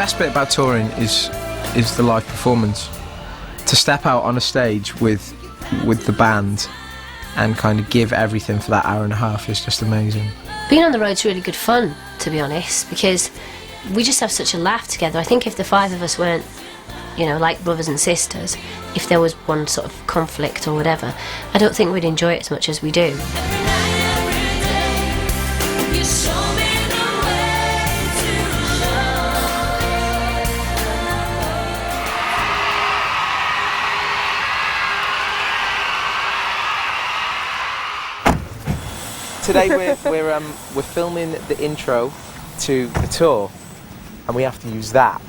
best bit about touring is the live performance. To step out on a stage with the band and kind of give everything for that hour and a half is just amazing. Being on the road's really good fun, to be honest, because we just have such a laugh together. I think if the five of us weren't, like brothers and sisters, if there was one sort of conflict or whatever, I don't think we'd enjoy it as much as we do. Today we're filming the intro to the tour, and we have to use that.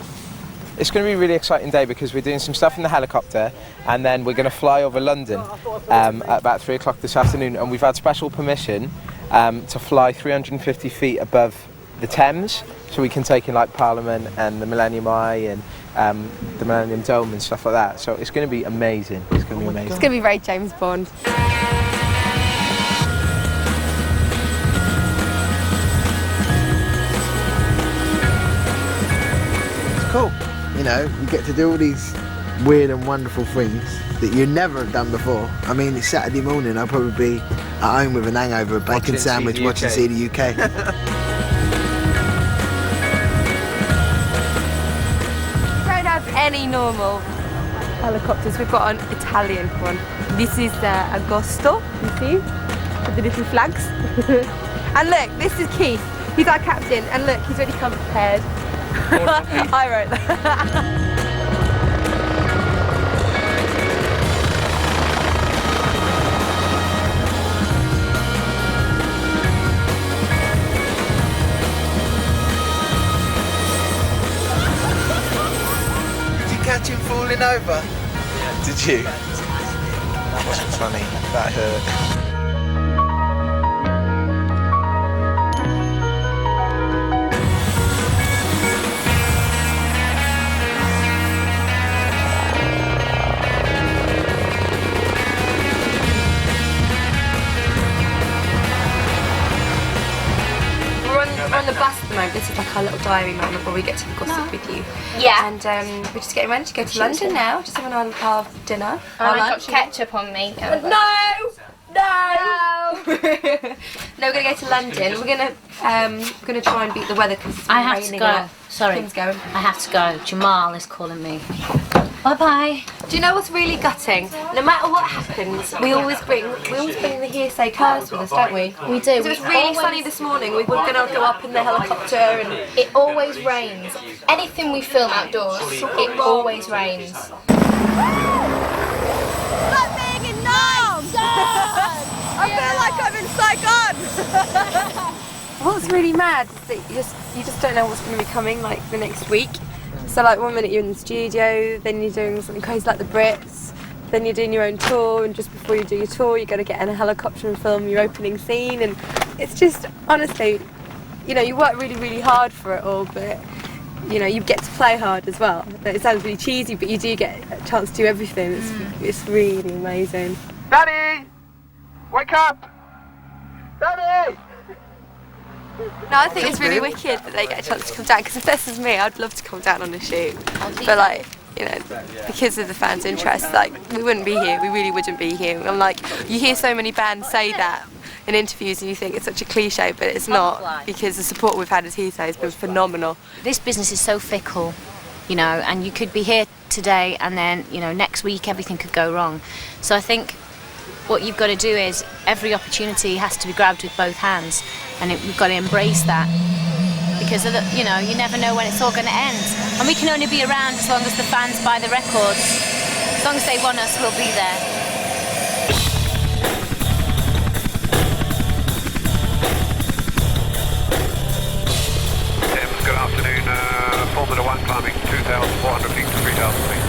It's going to be a really exciting day because we're doing some stuff in the helicopter, and then we're going to fly over London at about 3 o'clock this afternoon, and we've had special permission to fly 350 feet above the Thames, so we can take in like Parliament and the Millennium Eye and the Millennium Dome and stuff like that. So it's going to be amazing. It's going to be amazing. It's going to be very James Bond. Cool. You get to do all these weird and wonderful things that you never have done before. I mean, it's Saturday morning, I'll probably be at home with an hangover, a bacon sandwich, watching See the UK. We don't have any normal helicopters, we've got an Italian one. This is Agosto, you see, with the little flags. And look, this is Keith, he's our captain, and look, he's already come prepared. I wrote that. Did you catch him falling over? Yeah. Did you? That wasn't funny. That hurt. We're on the bus at the moment. This is like our little diary moment where we get to gossip with you. Yeah. And we're just getting ready to go to London now. Just having our dinner. I got ketchup on me. No! No, we're gonna go to London. We're gonna try and beat the weather because it's I have to raining go. a lot. Sorry, Kim's going. I have to go. Jamal is calling me. Bye-bye. Do you know what's really gutting? No matter what happens, we always bring the hearsay cars with us, don't we? We do. So it was really sunny this morning. We were gonna go up in the helicopter and It always rains. Anything we film outdoors, it always rains. I feel like I'm in Saigon! What's really mad is that you just don't know what's going to be coming like the next week. So like 1 minute you're in the studio, then you're doing something crazy like the Brits, then you're doing your own tour, and just before you do your tour you've got to get in a helicopter and film your opening scene, and it's just, honestly, you work really, really hard for it all, but you get to play hard as well. It sounds really cheesy, but you do get a chance to do everything. It's really amazing. Daddy! Wake up! Daddy! No, I think it's really wicked that they get a chance to come down, because if this was me, I'd love to come down on a shoot. But like, because of the fans' interest, like, we wouldn't be here, we really wouldn't be here. And like, you hear so many bands say that in interviews and you think it's such a cliche, but it's not, because the support we've had as Heathrow has been phenomenal. This business is so fickle, and you could be here today and then, next week everything could go wrong. So I think what you've got to do is every opportunity has to be grabbed with both hands, and we've got to embrace that, because you never know when it's all going to end, and we can only be around as long as the fans buy the records. As long as they want us, we'll be there. Good afternoon, Formula One climbing 2,400 feet to 3,000 feet.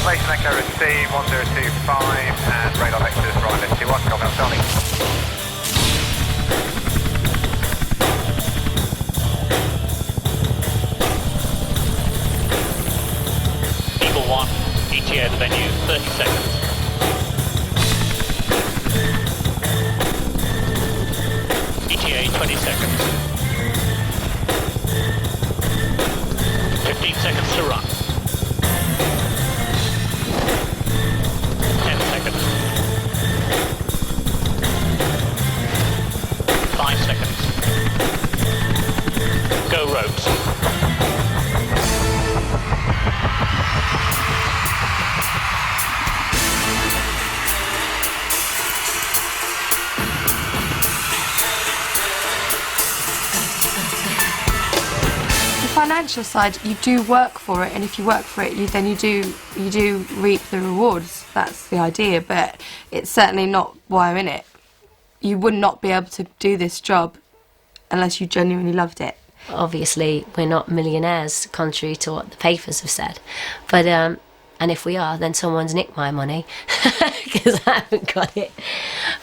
Information Echo received 1025 and radar vectors right left 21, copy out Charlie. Eagle 1, ETA the venue, 30 seconds. financial side, you do work for it, and if you work for it, you do reap the rewards. That's the idea, but it's certainly not why I'm in it. You would not be able to do this job unless you genuinely loved it. Obviously, we're not millionaires, contrary to what the papers have said. But and if we are, then someone's nicked my money because I haven't got it.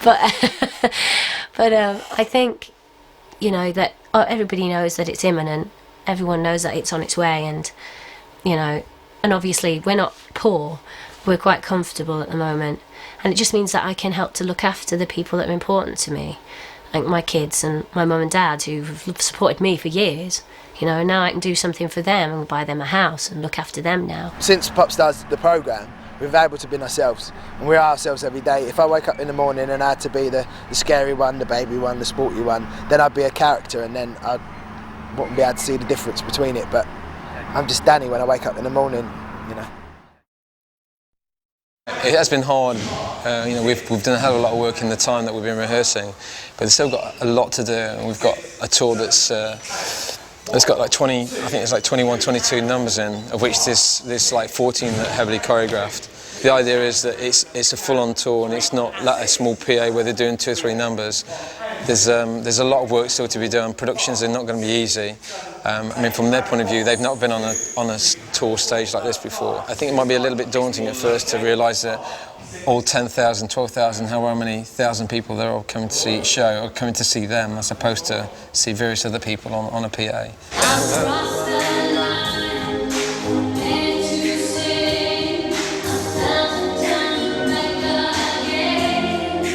But I think, you know, that everybody knows that it's imminent. Everyone knows that it's on its way, and you know, and obviously we're not poor. We're quite comfortable at the moment, and it just means that I can help to look after the people that are important to me. Like my kids and my mum and dad who've supported me for years, you know, now I can do something for them and buy them a house and look after them now. Since Popstars, the programme, we've been able to be ourselves, and we are ourselves every day. If I wake up in the morning and I had to be the scary one, the baby one, the sporty one, then I'd be a character, and then I wouldn't be able to see the difference between it. But I'm just Danny when I wake up in the morning, you know. It has been hard. You know, we've done a hell of a lot of work in the time that we've been rehearsing, but we've still got a lot to do. And we've got a tour that's got like 20, I think it's like 21, 22 numbers in, of which there's like 14 that are heavily choreographed. The idea is that it's a full-on tour, and it's not like a small PA where they're doing 2 or 3 numbers. There's a lot of work still to be done. Productions are not going to be easy. I mean, from their point of view, they've not been on a tour stage like this before. I think it might be a little bit daunting at first to realise that all 10,000, 12,000, however many thousand people they're all coming to see each show, or coming to see them, as opposed to see various other people on a PA.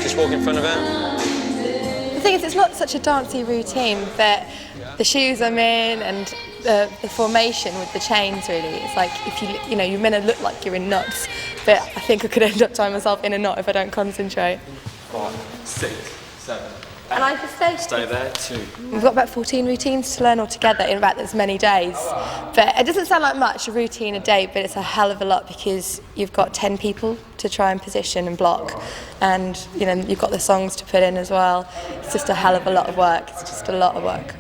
Just walk in front of it. The thing is, it's not such a dancey routine, but the shoes I'm in and the formation with the chains, really, it's like if you know, you're meant to look like you're in knots, but I think I could end up tying myself in a knot if I don't concentrate. 5, 6, 7. And I just stay there, 2. We've got about 14 routines to learn altogether in about as many days. But it doesn't sound like much, a routine a day, but it's a hell of a lot because you've got 10 people to try and position and block. And, you know, you've got the songs to put in as well. It's just a hell of a lot of work. It's just a lot of work.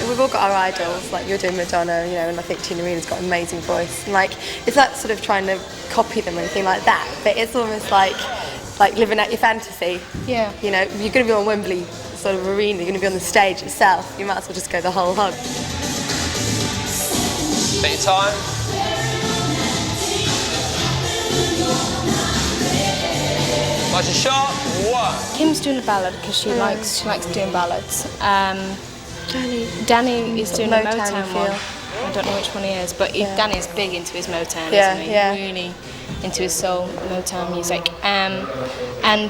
We've all got our idols, like you're doing Madonna, you know, and I think Tina Areena's got an amazing voice. And like, it's not sort of trying to copy them or anything like that, but it's almost like living out your fantasy. Yeah. You know, you're going to be on Wembley sort of arena, you're going to be on the stage itself, you might as well just go the whole hog. Take your time. Nice and sharp. 1. Kim's doing a ballad because she likes doing ballads. Danny is doing a Motown one. I don't know which one he is, but Danny's big into his Motown, isn't he? Yeah. Really into his soul Motown music. And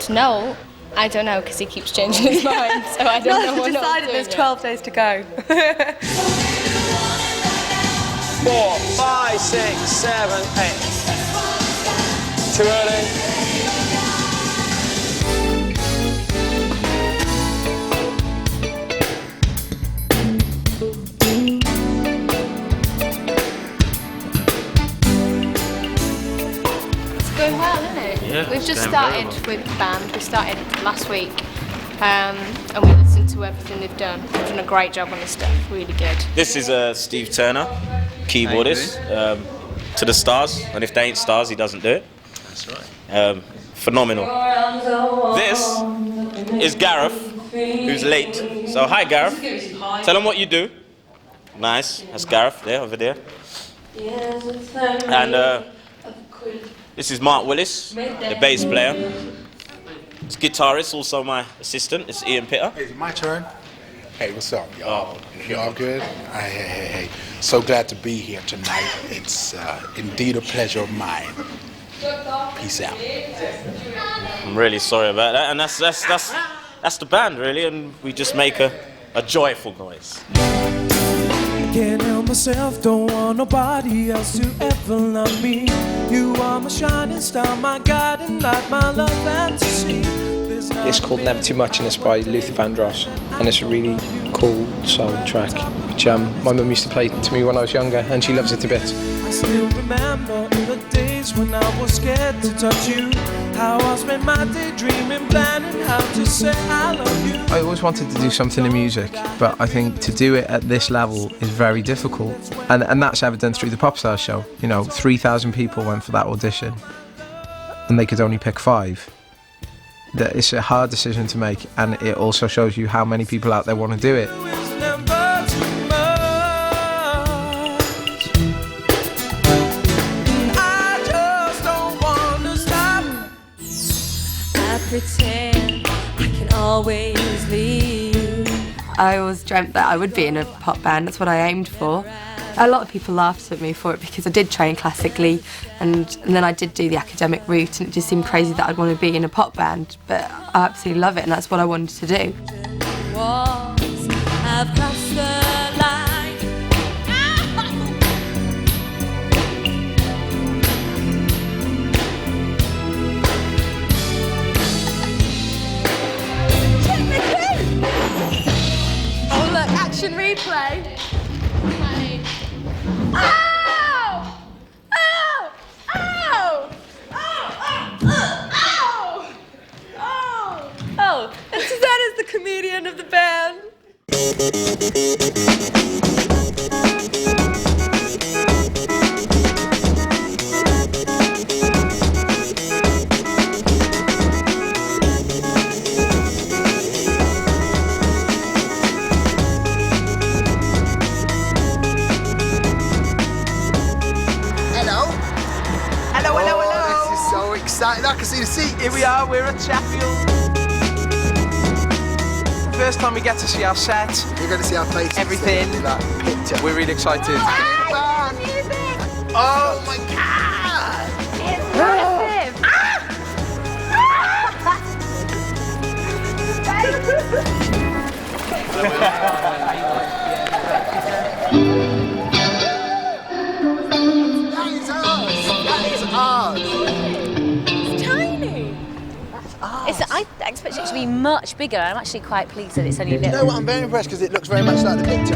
Noel, I don't know because he keeps changing his mind, so I don't know what Noel's decided doing there's 12 days to go. 4, 5, 6, 7, 8. Too early. Going well, isn't it? Yeah, We've just going started very with the band. We started last week, and we listened to everything they've done. They've done a great job on this stuff. Really good. This is Steve Turner, keyboardist to the Stars, and if they ain't Stars, he doesn't do it. That's right. Phenomenal. This is Gareth, who's late. So hi, Gareth. Tell him what you do. Nice. That's Gareth there, over there. And this is Mark Willis, the bass player. This guitarist, also my assistant. It's Ian Pitter. Hey, is it my turn? Hey, what's up, y'all? Y'all good? Hey. So glad to be here tonight. It's indeed a pleasure of mine. Peace out. I'm really sorry about that. And that's the band, really, and we just make a joyful noise. Can't help myself, don't want nobody else to ever love me. You are my shining star, my guiding light, my love fantasy. It's called Never Too Much and it's by Luther Vandross, and it's a really cool soul track which my mum used to play to me when I was younger, and she loves it a bit. I still remember the days when I was scared to touch you. how I spend my day dreaming, planning how to say I love you. I always wanted to do something in music, but I think to do it at this level is very difficult. And that's evident through the Popstars show. You know, 3,000 people went for that audition, and they could only pick 5. It's a hard decision to make, and it also shows you how many people out there want to do it. Pretend I can always leave. I always dreamt that I would be in a pop band. That's what I aimed for. A lot of people laughed at me for it because I did train classically and then I did do the academic route, and it just seemed crazy that I'd want to be in a pop band, but I absolutely love it and that's what I wanted to do. Walls have crossed the line. Oh look, action replay. Ow! Ow! Ow! Ow! Ow! Oh, and Suzanne is the comedian of the band. Excited. I can see the seats. Here we are, we're at Sheffield. First time we get to see our set. You're going to see our faces. Everything. That picture. We're really excited. Oh my God! It's massive! That is ours. I expect it to be much bigger. I'm actually quite pleased that it's only You know what? I'm very impressed because it looks very much like the picture.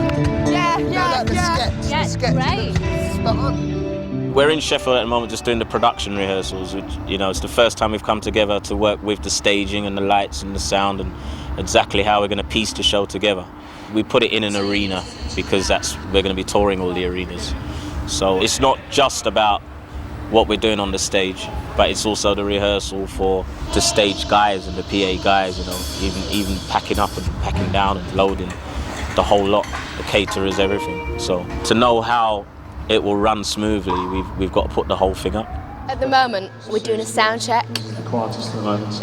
Yeah, Like the sketch. Yeah, the sketch. great. Spot on. We're in Sheffield at the moment just doing the production rehearsals, which, you know, it's the first time we've come together to work with the staging and the lights and the sound and exactly how we're going to piece the show together. We put it in an arena because we're going to be touring all the arenas. So it's not just about what we're doing on the stage, but it's also the rehearsal for the stage guys and the PA guys, you know, even packing up and packing down and loading, the whole lot, the caterers, everything. So to know how it will run smoothly, we've got to put the whole thing up. At the moment, we're doing a sound check. Quietest at the moment.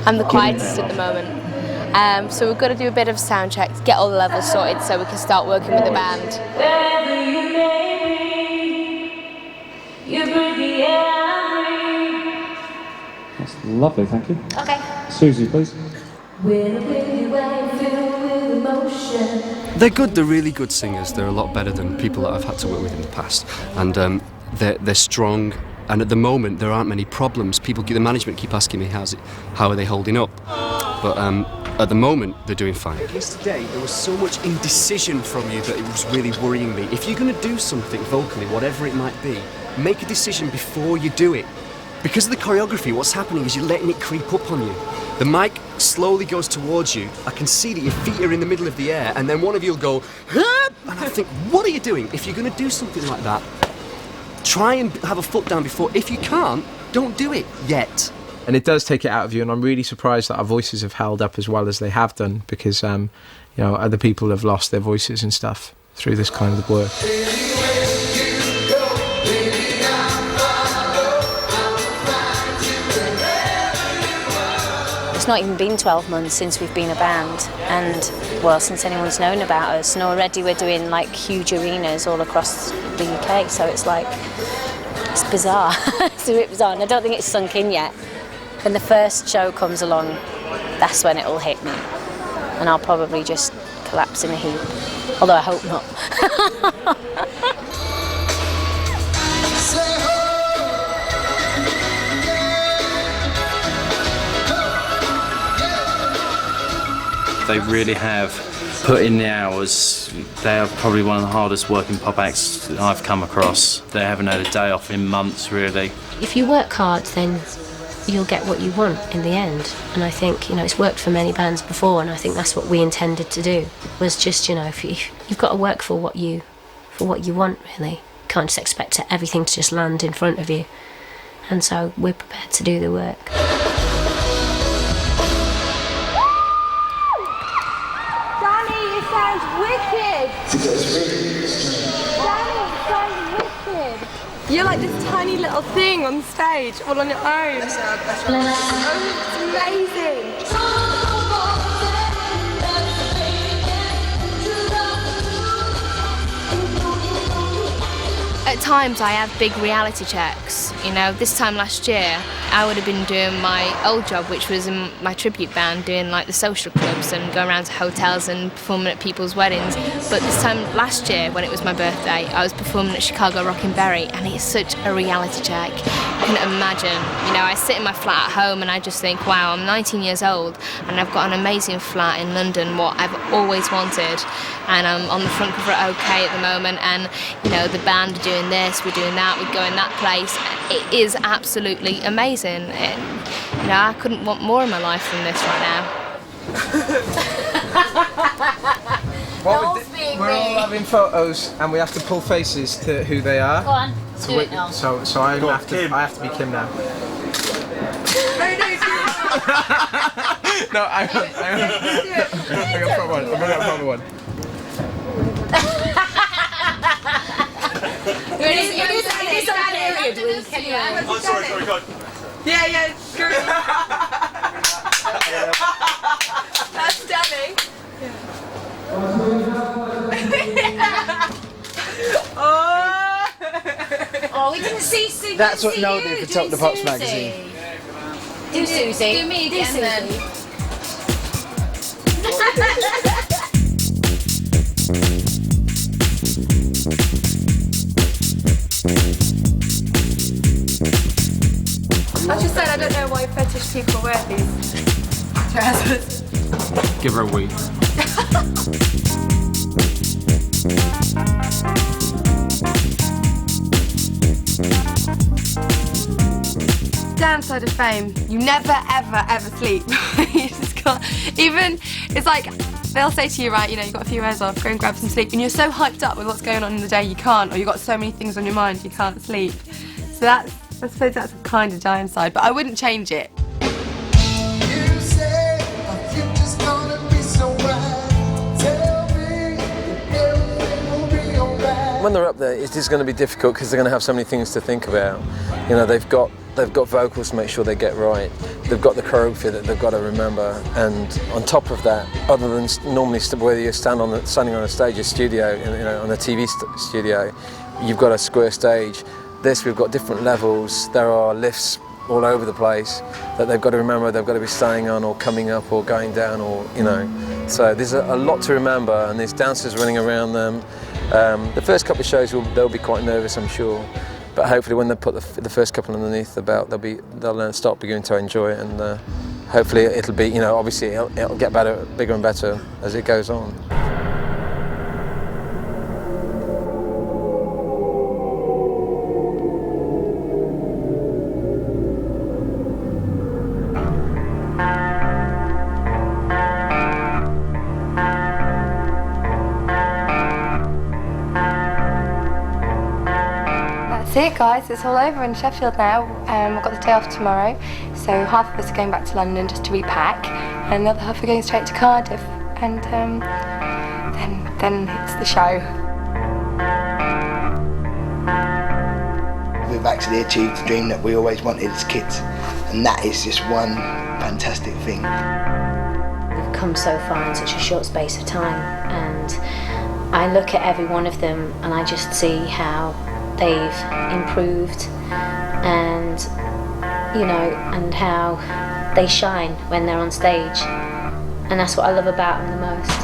I'm the quietest at the moment. So we've got to do a bit of sound check, get all the levels sorted so we can start working with the band. That's lovely, thank you. Okay. Susie, please. They're good, they're really good singers. They're a lot better than people that I've had to work with in the past. And they're strong, and at the moment there aren't many problems. The management keep asking me how are they holding up? But at the moment they're doing fine. Yesterday there was so much indecision from you that it was really worrying me. If you're going to do something vocally, whatever it might be, make a decision before you do it. Because of the choreography, what's happening is you're letting it creep up on you. The mic slowly goes towards you. I can see that your feet are in the middle of the air, and then one of you will go, Hup! And I think, what are you doing? If you're going to do something like that, try and have a foot down before. If you can't, don't do it yet. And it does take it out of you, and I'm really surprised that our voices have held up as well as they have done, because you know, other people have lost their voices and stuff through this kind of work. It's not even been 12 months since we've been a band, and well, since anyone's known about us, and already we're doing like huge arenas all across the UK, so it's like, it's bizarre. It's a bit bizarre, and I don't think it's sunk in yet. When the first show comes along, that's when it'll hit me, and I'll probably just collapse in a heap, although I hope not. They really have put in the hours. They are probably one of the hardest working pop acts I've come across. They haven't had a day off in months, really. If you work hard, then you'll get what you want in the end. And I think, it's worked for many bands before, and I think that's what we intended to do, was just, if you've got to work for what you want, really. You can't just expect everything to just land in front of you. And so we're prepared to do the work. Danny, it sounds wicked! Danny, it sounds wicked! You're like this tiny little thing on stage, all on your own. Oh, it's amazing! At times I have big reality checks. This time last year I would have been doing my old job, which was in my tribute band, doing like the social clubs and going around to hotels and performing at people's weddings. But this time last year, when it was my birthday, I was performing at Chicago Rockin' Berry, and it's such a reality check. You can imagine. I sit in my flat at home and I just think, wow, I'm 19 years old and I've got an amazing flat in London, what I've always wanted. And I'm on the front cover at OK at the moment, and the band are doing this, we're doing that, we're going that place. It is absolutely amazing. I couldn't want more in my life than this right now. We're all having photos, and we have to pull faces to who they are. Go on, do it now. So I have to be Kim now. No, I got a proper one. I'm gonna get a proper one. It is on period week anyway. Oh, sorry, go on. Yeah, screw it. That's Danny. Oh, we didn't see Susie. That's what Noel did for Top the Pops magazine. Do Susie. Do me again then. I just said I don't know why fetish people wear these trousers. Give her a week. Downside of fame, you never ever sleep. You just can't. Even, it's like, they'll say to you, right, you've got a few hours off, go and grab some sleep, and you're so hyped up with what's going on in the day you can't, or you've got so many things on your mind you can't sleep. So I suppose that's a kind of downside, but I wouldn't change it. When they're up there, it is going to be difficult because they're going to have so many things to think about. They've got vocals to make sure they get right. They've got the choreography that they've got to remember, and on top of that, other than normally where you standing on a stage, a studio, on a TV studio, you've got a square stage. This, we've got different levels. There are lifts all over the place that they've got to remember. They've got to be staying on or coming up or going down, or So there's a lot to remember, and there's dancers running around them. The first couple of shows they'll be quite nervous, I'm sure, but hopefully when they put the first couple underneath the belt, they'll start beginning to enjoy it, and hopefully it'll be, obviously it'll get better, bigger and better as it goes on. That's it, guys. It's all over in Sheffield now. We've got the day off tomorrow, so half of us are going back to London just to repack, and the other half are going straight to Cardiff, and then it's the show. We've actually achieved the dream that we always wanted as kids, and that is just one fantastic thing. We've come so far in such a short space of time, and I look at every one of them and I just see how they've improved, and and how they shine when they're on stage, and that's what I love about them the most.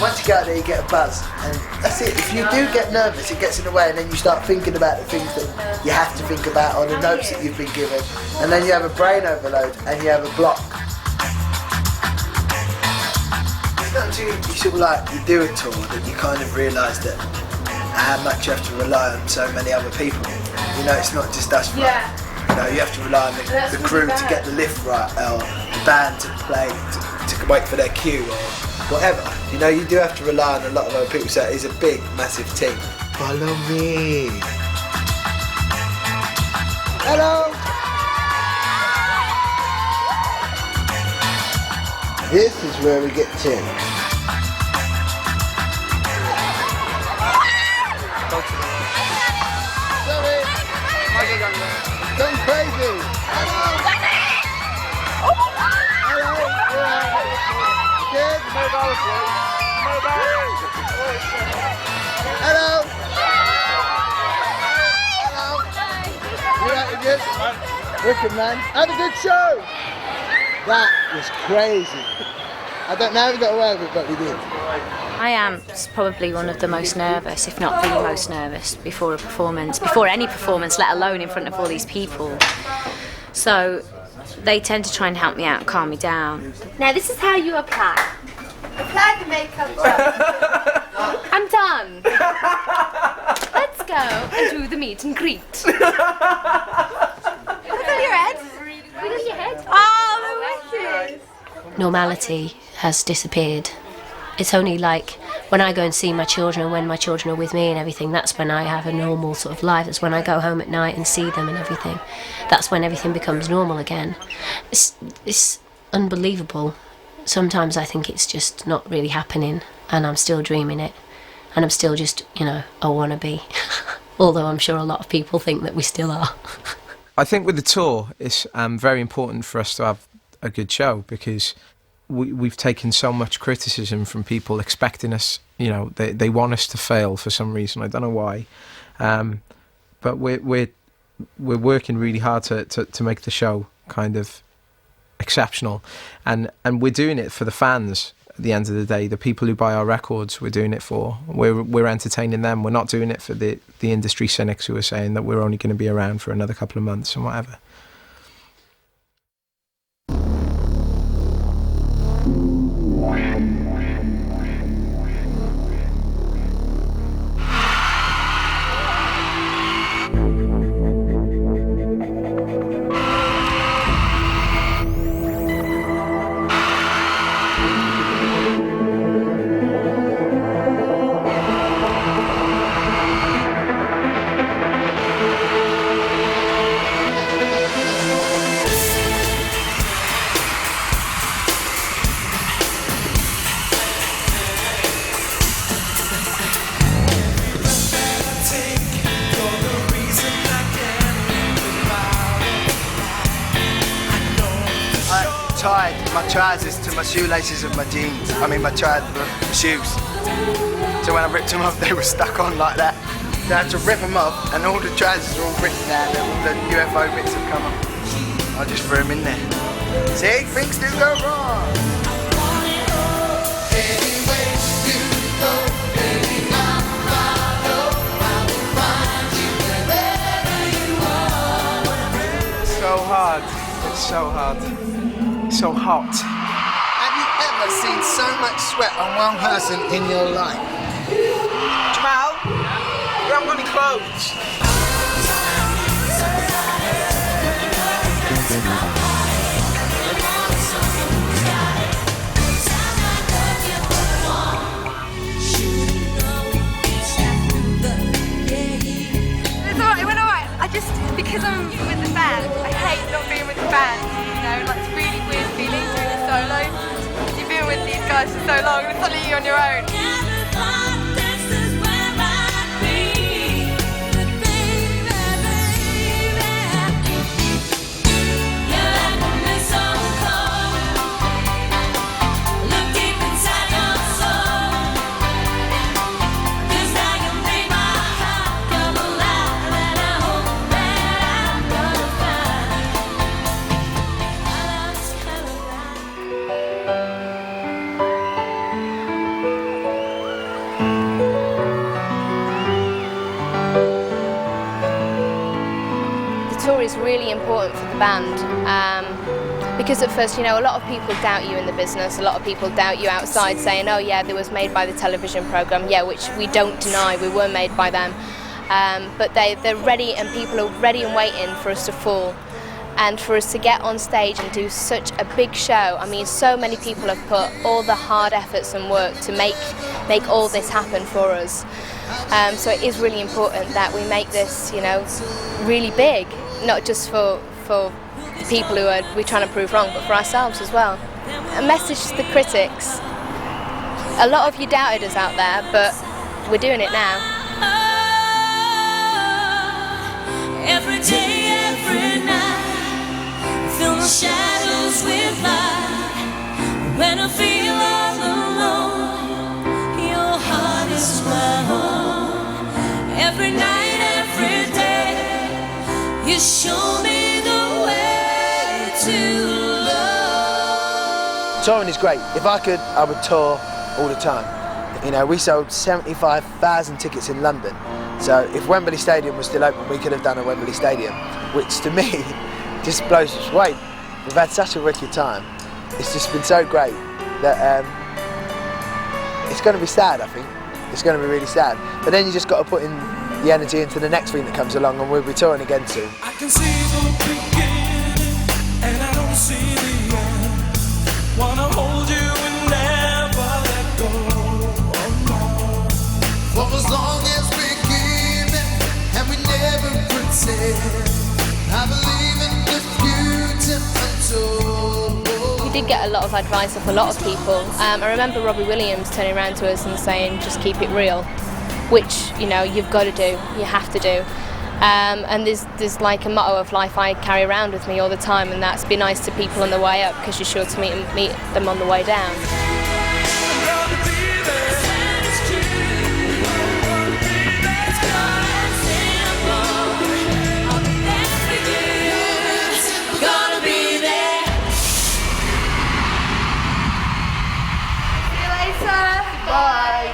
once you get out there, you get a buzz, and that's it. If you do get nervous, it gets in the way, and then you start thinking about the things that you have to think about, or the notes that you've been given, and then you have a brain overload, and you have a block. It's not until you sort of like you do a tour that you kind of realise that how much you have to rely on so many other people. You know, it's not just us. Yeah. You know, you have to rely on the crew to get the lift right, or the band to play, to wait for their cue, or whatever. You know, you do have to rely on a lot of other people, so it is a big, massive team. Follow me. Hello. This is where we get Tim. Going crazy. Hello. You right, good? Wicked, man. Have a good show. That was crazy. I don't know how we got away with it, but we did. I am probably one of the most nervous, if not the most nervous, before a performance, before any performance, let alone in front of all these people. So they tend to try and help me out, calm me down. Now this is how you apply. Apply the makeup. I'm done. Let's go and do the meet and greet. Wiggle your head. Wiggle your head. Oh, the wishes. Normality has disappeared. It's only like when I go and see my children, when my children are with me and everything, that's when I have a normal sort of life. That's when I go home at night and see them and everything. That's when everything becomes normal again. It's unbelievable. Sometimes I think it's just not really happening and I'm still dreaming it. And I'm still just, you know, a wannabe. Although I'm sure a lot of people think that we still are. I think with the tour, it's very important for us to have a good show because we've taken so much criticism from people expecting us, you know, they want us to fail for some reason. I don't know why. But we're working really hard to make the show kind of exceptional. And we're doing it for the fans at the end of the day. The people who buy our records, we're doing it for. We're entertaining them. We're not doing it for the industry cynics who are saying that we're only going to be around for another couple of months and whatever. Tied my trousers to my shoelaces of my jeans. My shoes. So when I ripped them off, they were stuck on like that. So I had to rip them off, and all the trousers were all ripped down, and all the UFO bits have come off. I just threw them in there. See, things do go wrong. It's so hard. It's so hard. So hot. Have you ever seen so much sweat on one person in your life? Jamal, you haven't got any clothes. It's alright, it went alright. Because I'm with the band, I hate not being with the band. You know, like it's really weird feeling doing a solo. You've been with these guys for so long, and suddenly you're on your own. important for the band. Because at first, you know, a lot of people doubt you in the business, a lot of people doubt you outside, saying, oh yeah, they was made by the television programme, yeah, which we don't deny, we were made by them. But they're ready, and people are ready and waiting for us to fall. And for us to get on stage and do such a big show, I mean, so many people have put all the hard efforts and work to make all this happen for us. So it is really important that we make this, you know, really big, not just for the people who we're trying to prove wrong, but for ourselves as well. A message to the critics. A lot of you doubted us out there, but we're doing it now. Every day, every night, fill my shadows with light. When I feel all alone, your heart is my home. Every night, every day, you show me the way to love. Touring is great. If I could, I would tour all the time. You know, we sold 75,000 tickets in London. So if Wembley Stadium was still open, we could have done a Wembley Stadium, which to me just blows us away. We've had such a wicked time. It's just been so great that it's going to be sad, I think. It's going to be really sad. But then you just got to put in the energy into the next thing that comes along, and we'll be touring again soon. I can see the beginning, and I don't see the end. Wanna hold you and never let go. For as long as we're giving and we never pretend, I believe in the future untold. We did get a lot of advice off a lot of people. I remember Robbie Williams turning around to us and saying, just keep it real, which, you know, you've got to do, you have to do. And there's like a motto of life I carry around with me all the time, and that's be nice to people on the way up, because you're sure to meet them on the way down. Bye.